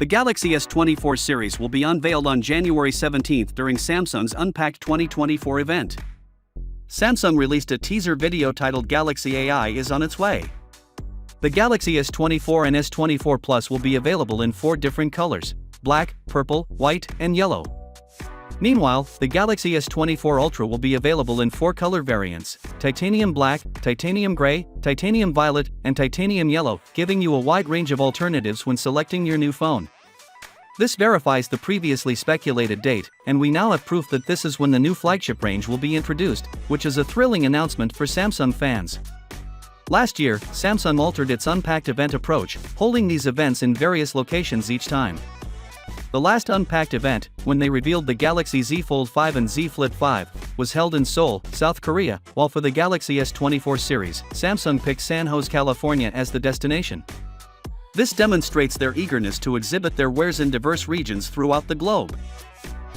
The Galaxy S24 series will be unveiled on January 17 during Samsung's Unpacked 2024 event. Samsung released a teaser video titled Galaxy AI is on its way. The Galaxy S24 and S24 Plus will be available in 4 different colors: black, purple, white, and yellow. Meanwhile, the Galaxy S24 Ultra will be available in 4 color variants: titanium black, titanium gray, titanium violet, and titanium yellow, giving you a wide range of alternatives when selecting your new phone. This verifies the previously speculated date, and we now have proof that this is when the new flagship range will be introduced, which is a thrilling announcement for Samsung fans. Last year, Samsung altered its Unpacked event approach, holding these events in various locations each time. The last Unpacked event, when they revealed the Galaxy Z Fold 5 and Z Flip 5, was held in Seoul, South Korea, while for the Galaxy S24 series, Samsung picked San Jose, California as the destination. This demonstrates their eagerness to exhibit their wares in diverse regions throughout the globe.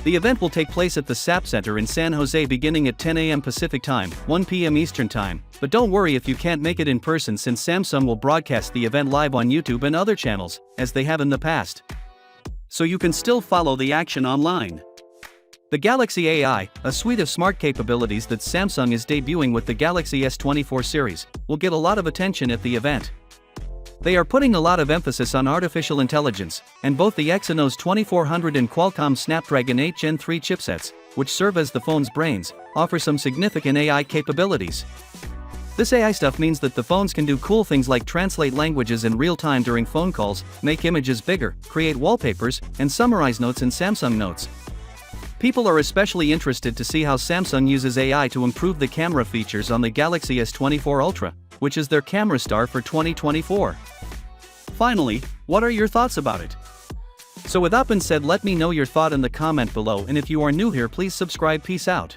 The event will take place at the SAP Center in San Jose beginning at 10 a.m. Pacific Time, 1 p.m. Eastern Time, but don't worry if you can't make it in person, since Samsung will broadcast the event live on YouTube and other channels, as they have in the past. So you can still follow the action online. The Galaxy AI, a suite of smart capabilities that Samsung is debuting with the Galaxy S24 series, will get a lot of attention at the event. They are putting a lot of emphasis on artificial intelligence, and both the Exynos 2400 and Qualcomm Snapdragon 8 Gen 3 chipsets, which serve as the phone's brains, offer some significant AI capabilities. This AI stuff means that the phones can do cool things like translate languages in real time during phone calls, make images bigger, create wallpapers, and summarize notes in Samsung Notes. People are especially interested to see how Samsung uses AI to improve the camera features on the Galaxy S24 Ultra, which is their camera star for 2024. Finally, what are your thoughts about it? So with that being said, let me know your thought in the comment below, and if you are new here, please subscribe. Peace out.